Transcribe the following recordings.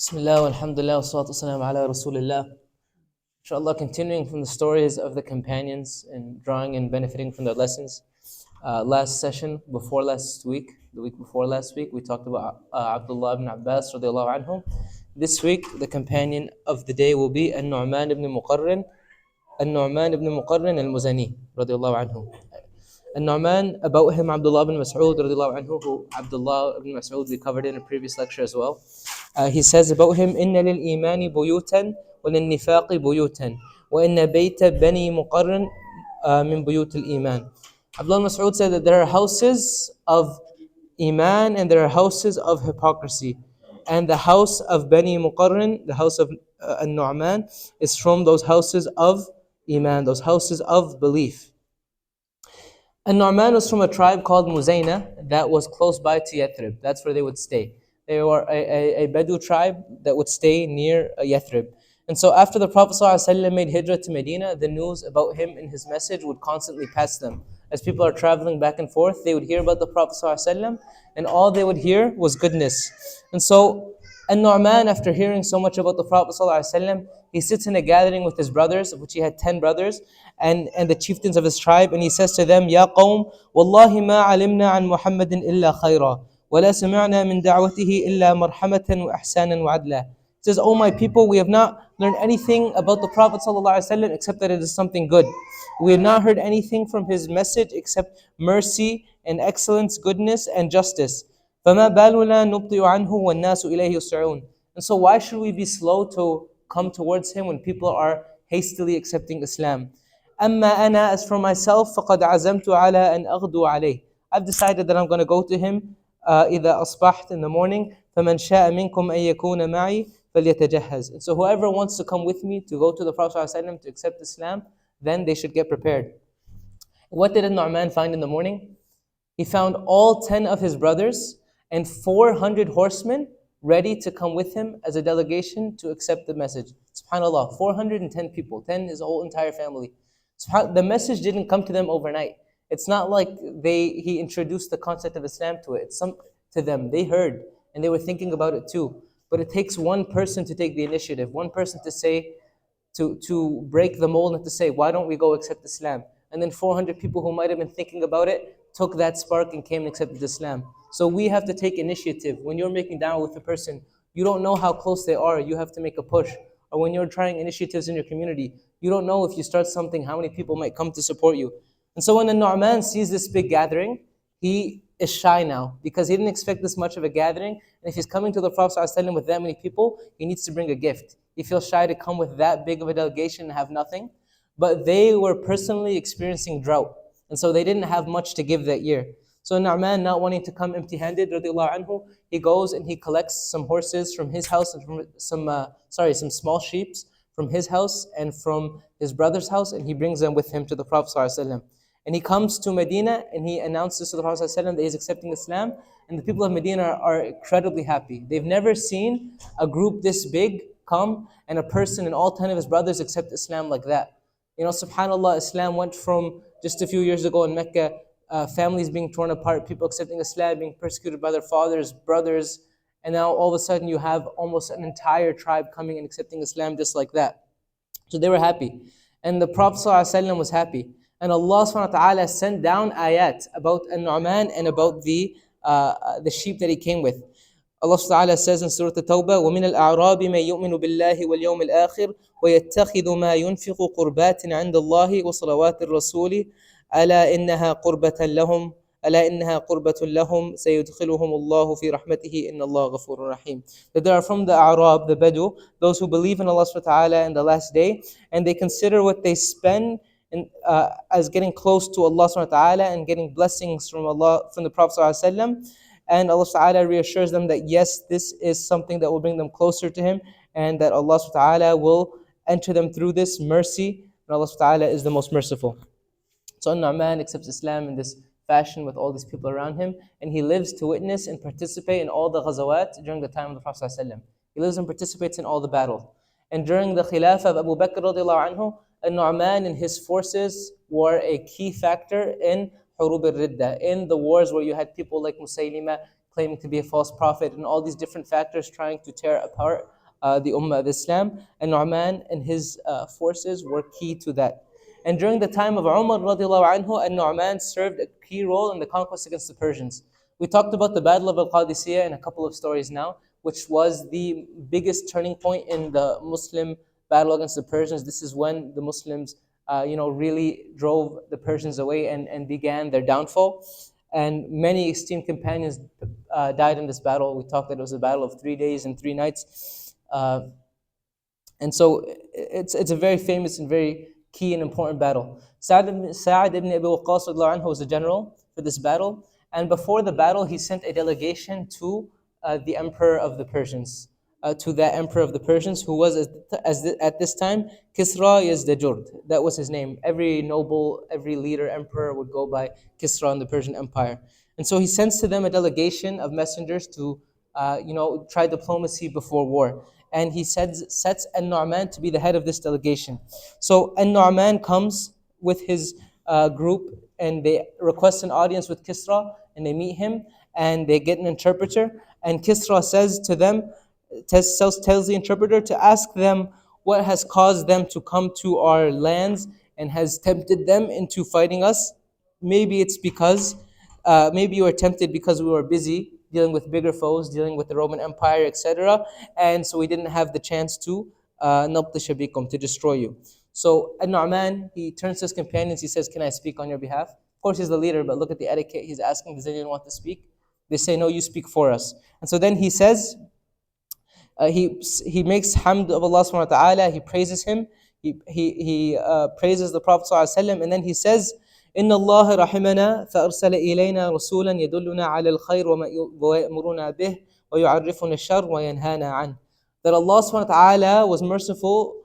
Bismillah, alhamdulillah, wa salatu wasalam ala rasulillah. Inshallah, continuing from the stories of the companions and drawing and benefiting from their lessons. Last session, before last week, the week before last week, we talked about Abdullah ibn Abbas radiallahu anhum. This week, the companion of the day will be An-Numan ibn Muqarrin, An-Numan ibn Muqarrin al-Muzani radiallahu anhu. An-Numan, about him, Abdullah ibn Mas'ud radiallahu anhu, who Abdullah ibn Mas'ud we covered in a previous lecture as well. He says about him, إن للإيمان بيوتا وللنفاق بيوتا وإن بيت بني مقرن من بيوت الإيمان. Abdullah Mas'ud said that there are houses of Iman and there are houses of hypocrisy. And the house of Bani Muqarrin, the house of An-Nu'man, is from those houses of Iman, those houses of belief. An-Nu'man was from a tribe called Muzayna that was close by to Yathrib. That's where they would stay. They were a Bedou tribe that would stay near Yathrib. And so after the Prophet ﷺ made hijrah to Medina, the news about him and his message would constantly pass them. As people are traveling back and forth, they would hear about the Prophet ﷺ, and all they would hear was goodness. And so An-Nu'man, after hearing so much about the Prophet ﷺ, he sits in a gathering with his brothers, of which he had 10 brothers, and the chieftains of his tribe, and he says to them, Ya qawm, wallahi ma alimna an Muhammadin illa khayra, wa la sami'na min da'watihi illa marhamatan wa ihsanan wa adla. He says, oh my people, we have not learned anything about the Prophet ﷺ except that it is something good. We have not heard anything from his message except mercy and excellence, goodness and justice. فَمَا بَالُنَا نُبْطِئُ عَنْهُ وَالنَّاسُ إِلَيْهِ يُسْرِعُونَ. And so why should we be slow to come towards him when people are hastily accepting Islam? أَمَّا أَنَا, as for myself, فَقَدْ عَزَمْتُ عَلَىٰ أَنْ أَغْدُوا عَلَيْهِ. I've decided that I'm going to go to him إِذَا أَصْبَحْتَ, in the morning. فَمَنْ شَاءَ مِنْكُمْ أَن يَكُونَ مَعِي فَلْيَتَجَهَّزْ. And so whoever wants to come with me to go to the Prophet ﷺ to accept Islam, then they should get prepared. What did An-Nu'man find in the morning? He found all 10 of his brothers and 400 horsemen ready to come with him as a delegation to accept the message. SubhanAllah, 410 people, 10 his whole entire family. The message didn't come to them overnight. It's not like he introduced the concept of Islam to it. It's to them. They heard and they were thinking about it too. But it takes one person to take the initiative, one person to say, to break the mold and to say, why don't we go accept Islam? And then 400 people who might have been thinking about it took that spark and came and accepted Islam. So we have to take initiative. When you're making da'wah with a person, you don't know how close they are, you have to make a push. Or when you're trying initiatives in your community, you don't know if you start something, how many people might come to support you. And so when An-Nu'man sees this big gathering, he is shy now because he didn't expect this much of a gathering. And if he's coming to the Prophet ﷺ with that many people, he needs to bring a gift. He feels shy to come with that big of a delegation and have nothing. But they were personally experiencing drought. And so they didn't have much to give that year. So Nu'man, not wanting to come empty-handed, radiallahu anhu, he goes and he collects some horses from his house and from some small sheep from his house and from his brother's house, and he brings them with him to the Prophet ﷺ. And he comes to Medina and he announces to the Prophet ﷺ that he's accepting Islam, and the people of Medina are incredibly happy. They've never seen a group this big come and a person and all 10 of his brothers accept Islam like that. You know, subhanAllah, Islam went from just a few years ago in Mecca, families being torn apart, people accepting Islam, being persecuted by their fathers, brothers, and now all of a sudden you have almost an entire tribe coming and accepting Islam just like that. So they were happy. And the Prophet ﷺ was happy. And Allah subhanahu wa ta'ala sent down ayat about An-Nu'man and about the sheep that he came with. Allah subhanahu wa ta'ala says in Surah At-Tawbah, وَمِنَ الْأَعْرَابِ مَنْ يُؤْمِنُ بِاللَّهِ وَالْيَوْمِ الْآخِرِ وَيَتَّخِذُ مَا يُنْفِقُ قُرْبَاتٍ عِنْدَ اللَّهِ وَصَلَوَاتِ الرَّسُولِ أَلَا إِنَّهَا قُرْبَةٌ لَهُمْ سَيُدْخِلُهُمُ اللَّهُ فِي رَحْمَتِهِ إِنَّ اللَّهَ غَفُورٌ رَحِيمٌ. That they are from the A'rab, the Bedou, those who believe in Allah subhanahu wa ta'ala in the last day, and they consider what they spend as getting close to Allah subhanahu wa ta'ala and getting blessings from Allah, from the Prophet sallallahu alaihi wasallam. And Allah subhanahu wa ta'ala reassures them that yes, this is something that will bring them closer to Him, and that Allah subhanahu wa ta'ala will enter them through this mercy, and Allah subhanahu wa ta'ala is the most merciful. So An-Nu'man accepts Islam in this fashion with all these people around him, and he lives to witness and participate in all the ghazawat during the time of the Prophet sallallahu alaihi wasallam. He lives and participates in all the battles. And during the Khilafah of Abu Bakr radiallahu anhu, An-Nu'man and his forces were a key factor in Hurub al-Ridda, in the wars where you had people like Musaylima claiming to be a false prophet, and all these different factors trying to tear apart the Ummah of Islam. And Nu'man and his forces were key to that. And during the time of Umar radiallahu anhu, An-Nu'man served a key role in the conquest against the Persians. We talked about the Battle of Al-Qadisiyah in a couple of stories now, which was the biggest turning point in the Muslim battle against the Persians. This is when the Muslims, really drove the Persians away and began their downfall. And many esteemed companions died in this battle. We talked that it was a battle of 3 days and 3 nights. And so it's a very famous and very key and important battle. Sa'ad ibn Abi Waqqas radiallahu anhu was a general for this battle. And before the battle, he sent a delegation to the emperor of the Persians, to that emperor of the Persians, who was at this time Kisra Yazdajurd. That was his name. Every noble, every leader, emperor would go by Kisra in the Persian Empire. And so he sends to them a delegation of messengers to, try diplomacy before war. And he sets An-Nu'man to be the head of this delegation. So An-Nu'man comes with his group, and they request an audience with Kisra, and they meet him, and they get an interpreter. And Kisra says to them, tells the interpreter to ask them what has caused them to come to our lands and has tempted them into fighting us. Maybe it's because, maybe you were tempted because we were busy dealing with bigger foes, dealing with the Roman Empire, etc. And so we didn't have the chance to nabtish bikum, to destroy you. So An-Nu'man, he turns to his companions, he says, can I speak on your behalf? Of course, he's the leader, but look at the etiquette. He's asking, does anyone want to speak? They say, no, you speak for us. And so then he says, he makes hamd of Allah subhanahu wa ta'ala, he praises him, he praises the Prophet sallallahu alaihi wasallam, and then he says, إن الله رحمنا فأرسل إلينا رسولا يدلنا على الخير ويأمرنا به ويعرفنا الشر وينهانا عنه. That Allah subhanahu wa ta'ala was merciful,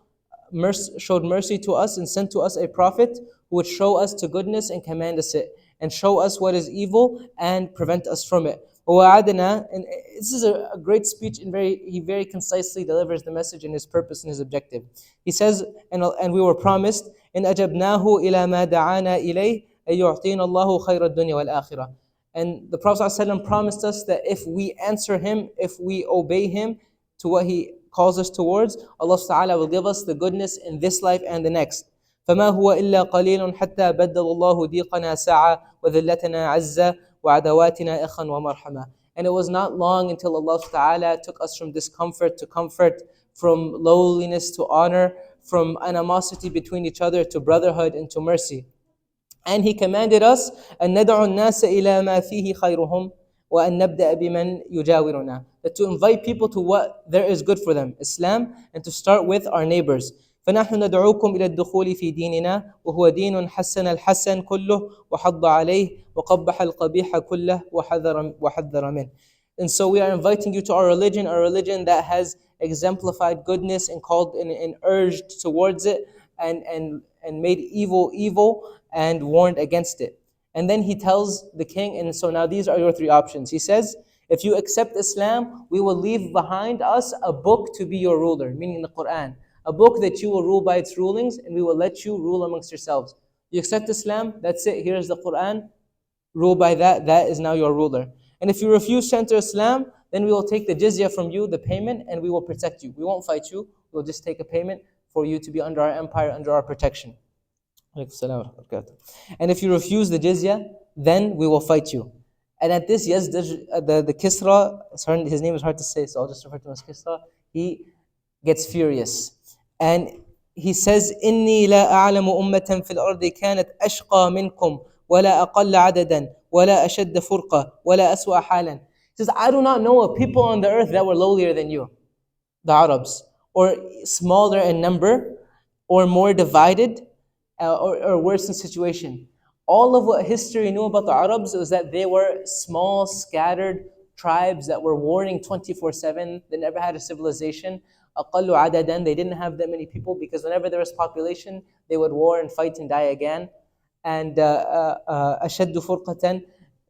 showed mercy to us and sent to us a prophet who would show us to goodness and command us it, and show us what is evil and prevent us from it. And this is a great speech, and he very concisely delivers the message and his purpose and his objective. He says, and we were promised, إن أجبناه إلى ما دعانا إليه أن يعطينا الله خير الدنيا والآخرة. And the Prophet ﷺ promised us that if we answer him, if we obey him to what he calls us towards, Allah Ta'ala will give us the goodness in this life and the next. فما هو إلا قليل حتى بدل الله ضيقنا ساعة وذلتنا عزة وعدواتنا إخا ومرحمة. And it was not long until Allah Ta'ala took us from discomfort to comfort, from lowliness to honor, from animosity between each other to brotherhood and to mercy. And he commanded us أن ندعو الناس إلى ما فيه خيرهم وأن نبدأ بمن يجاورنا. That to invite people to what there is good for them, Islam, and to start with our neighbors. فنحن ندعوكم إلى الدخول في ديننا وهو دين حسن الحسن كله وحض عليه وقبح القبيح كله وحذر منه. And so we are inviting you to our religion that has exemplified goodness and called and urged towards it, and made evil and warned against it. And then he tells the king, and so now these are your three options. He says, if you accept Islam, we will leave behind us a book to be your ruler, meaning the Quran. A book that you will rule by its rulings, and we will let you rule amongst yourselves. You accept Islam, that's it, here's the Quran, rule by that, that is now your ruler. And if you refuse to enter Islam, then we will take the jizya from you, the payment, and we will protect you. We won't fight you, we'll just take a payment for you to be under our empire, under our protection. And if you refuse the jizya, then we will fight you. And at this, yes, the Kisra, his name is hard to say, so I'll just refer to him as Kisra, he gets furious. And he says, إني لا أعلم أمة في الأرض كانت أشقى منكم ولا أقل عددا ولا أشد فرقة ولا أسوأ حالا. He says, I do not know a people on the earth that were lowlier than you, the Arabs, or smaller in number, or more divided, or worse in situation. All of what history knew about the Arabs was that they were small, scattered tribes that were warring 24/7. They never had a civilization. أقل عددا, they didn't have that many people, because whenever there was population, they would war and fight and die again. And أشد فرقة,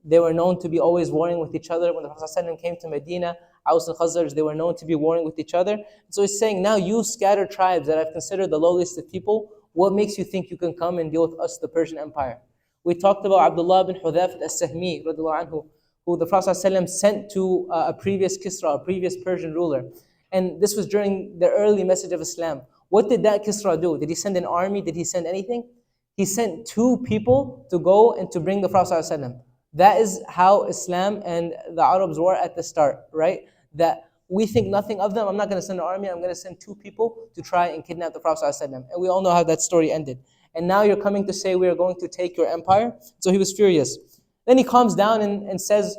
they were known to be always warring with each other. When the Prophet ﷺ came to Medina, Aus and Khazraj, they were known to be warring with each other. So he's saying, now you scattered tribes that I've considered the lowliest of people, what makes you think you can come and deal with us, the Persian Empire? We talked about Abdullah bin Hudhafat as-Sahmi, radiallahu anhu, who the Prophet ﷺ sent to a previous Kisra, a previous Persian ruler. And this was during the early message of Islam. What did that Kisra do? Did he send an army? Did he send anything? He sent two people to go and to bring the Prophet ﷺ. That is how Islam and the Arabs were at the start, right? That we think nothing of them. I'm not going to send an army. I'm going to send two people to try and kidnap the Prophet ﷺ. And we all know how that story ended. And now you're coming to say we are going to take your empire? So he was furious. Then he calms down and says,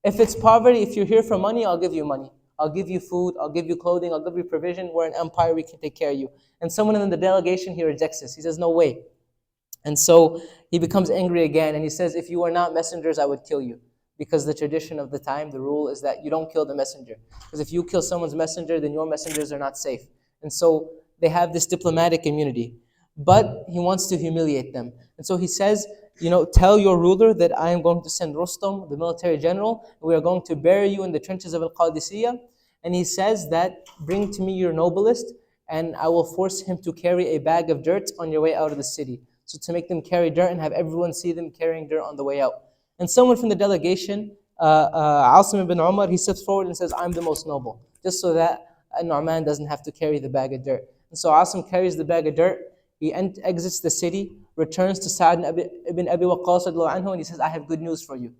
if it's poverty, if you're here for money, I'll give you money. I'll give you food, I'll give you clothing, I'll give you provision. We're an empire, we can take care of you. And someone in the delegation, he rejects this. He says, no way. And so he becomes angry again and he says, if you are not messengers, I would kill you. Because the tradition of the time, the rule is that you don't kill the messenger. Because if you kill someone's messenger, then your messengers are not safe. And so they have this diplomatic immunity. But he wants to humiliate them. And so he says, tell your ruler that I am going to send Rustam, the military general, and we are going to bury you in the trenches of Al-Qadisiyah. And he says that, bring to me your noblest, and I will force him to carry a bag of dirt on your way out of the city. So to make them carry dirt and have everyone see them carrying dirt on the way out. And someone from the delegation, Asim ibn Umar, he steps forward and says, I'm the most noble, just so that An-Numan doesn't have to carry the bag of dirt. And so Asim carries the bag of dirt, he exits the city, returns to Sa'd ibn Abi Waqqas and he says, I have good news for you.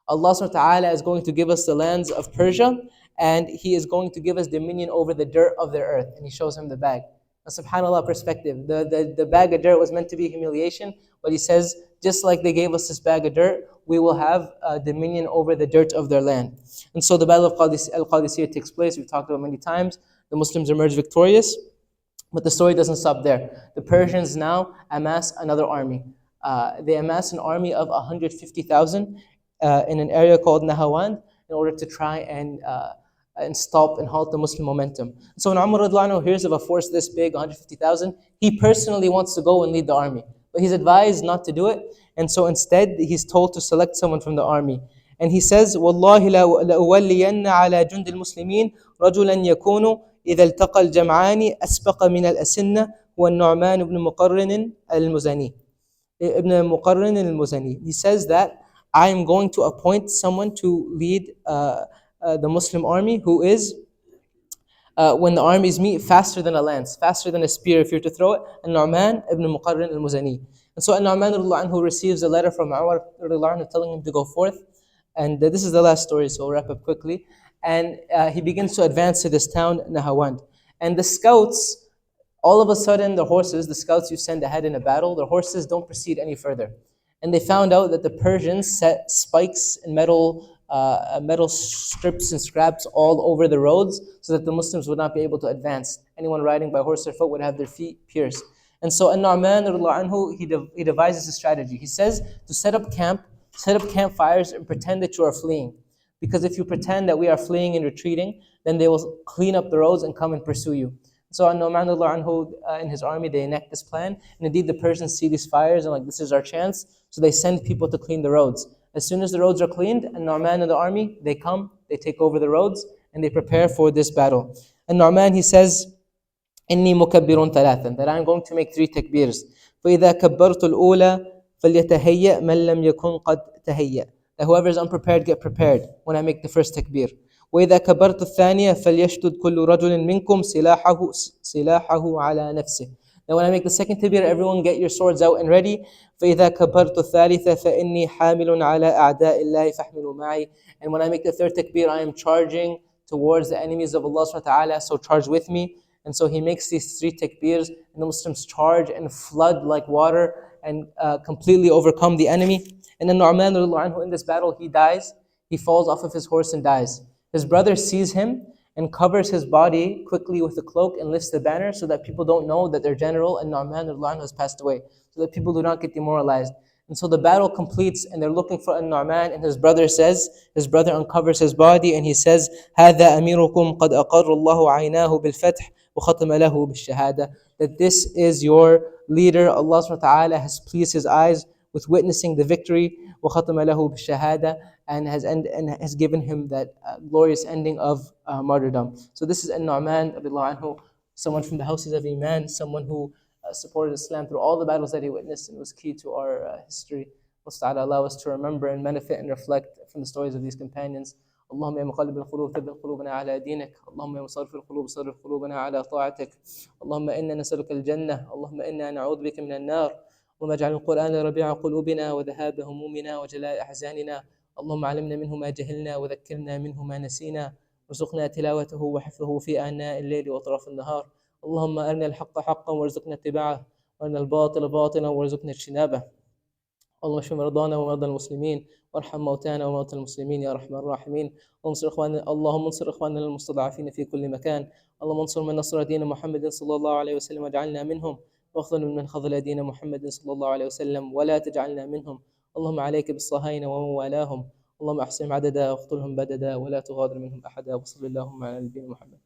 Allah subhanahu wa ta'ala is going to give us the lands of Persia, and He is going to give us dominion over the dirt of their earth. And He shows him the bag. A subhanAllah perspective. The bag of dirt was meant to be humiliation, but He says, just like they gave us this bag of dirt, we will have dominion over the dirt of their land. And so the Battle of Al-Qadisiyah takes place. We've talked about many times. The Muslims emerge victorious. But the story doesn't stop there. The Persians now amass another army. They amass an army of 150,000 in an area called Nahawand in order to try and stop and halt the Muslim momentum. So when Umar radiallahu anhu hears of a force this big, 150,000, he personally wants to go and lead the army. But he's advised not to do it. And so instead, he's told to select someone from the army. And he says, وَاللَّهِ لَأُوَلِّيَنَّ عَلَى جُنْدِ الْمُسْلِمِينَ رَجُلًا يَكُونُ إذا التقى الجمعان أسبق من الأسنة هو النعمان بن مقرن المزني. Ibn Muqarrin al-Muzani. He says that I am going to appoint someone to lead the Muslim army who is, when the armies meet, faster than a lance, faster than a spear if you're to throw it, An-Numan ibn Muqarrin al-Muzani. And so An-Numan who receives a letter from Umar telling him to go forth. And this is the last story, so we'll wrap up quickly. And he begins to advance to this town, Nahawand. And the scouts, all of a sudden, the horses, the scouts you send ahead in a battle, the horses don't proceed any further. And they found out that the Persians set spikes and metal strips and scraps all over the roads so that the Muslims would not be able to advance. Anyone riding by horse or foot would have their feet pierced. And so An-Numan, he devises a strategy. He says to set up campfires and pretend that you are fleeing. Because if you pretend that we are fleeing and retreating, then they will clean up the roads and come and pursue you. So An-Numan in his army, they enact this plan. And indeed the Persians see these fires and this is our chance. So they send people to clean the roads. As soon as the roads are cleaned, An-Numan and the army, they come, they take over the roads, and they prepare for this battle. An-Numan, he says, إني مكبر ثلاثا, that I'm going to make 3 takbirs. فإذا كبرت الأولى فليتهيأ من لم يكن قد تهيأ. That whoever is unprepared, get prepared when I make the first takbir. وإذا كبرت الثانية فليشدد كل رجل منكم سلاحه على نفسه. Now when I make the second takbir, everyone get your swords out and ready. فإذا كبرت الثالثة فإني حامل على أعداء الله فاحملوا معي. And when I make the third takbir, I am charging towards the enemies of Allah subhanahu wa ta'ala, so charge with me. And so he makes these 3 takbirs, and the Muslims charge and flood like water and completely overcome the enemy. And then Nu'man in this battle, he dies. He falls off of his horse and dies. His brother sees him and covers his body quickly with a cloak and lifts the banner so that people don't know that their general and Nu'man has passed away, so that people do not get demoralized. And so the battle completes and they're looking for An-Nu'man, and his brother uncovers his body and he says, هَذَا أَمِيرُكُمْ قَدْ أَقَرَّ اللَّهُ عَيْنَاهُ بِالْفَتْحِ وَخَتَمَ لَهُ بِالشَّهَادَةِ. That this is your leader. Allah subhanahu wa ta'ala has pleased his eyes with witnessing the victory, وَخَتَمَ لَهُ بِالشَّهَادَةِ, and has given him that glorious ending of martyrdom. So this is An-Nu'man, someone from the houses of Iman, someone who supported Islam through all the battles that he witnessed and was key to our history. ta'ala allow us to remember and benefit and reflect from the stories of these companions. اللهم يا مقلب القلوب ثبت قلوبنا على دينك. اللهم يا مصرف القلوب صرف قلوبنا على طاعتك. اللهم إنا نسألك الجنة. اللهم إنا نعوذ بك من النار. اللهم اجعل القرآن ربيع قلوبنا وذهاب همومنا وجلاء أحزاننا. اللهم علمنا منه ما جهلنا وذكرنا منه ما نسينا. وارزقنا تلاوته وحفظه في آناء الليل وأطراف النهار. اللهم أرنا الحق حقا وارزقنا اتباعه، وأرنا الباطل باطلا وارزقنا اجتنابه. اللهم اشف مرضانا ومرضى المسلمين، وارحم موتانا وموتى المسلمين يا ارحم الراحمين. اللهم انصر اخواننا المستضعفين في كل مكان. اللهم انصر من نصر دين محمد صلى الله عليه وسلم واجعلنا منهم، واخذل من خذل دين محمد صلى الله عليه وسلم ولا تجعلنا منهم. اللهم عليك بالصهاينة ومن والاهم. اللهم احصهم عددا واقتلهم بددا ولا تغادر منهم احدا. وصل اللهم على نبينا محمد.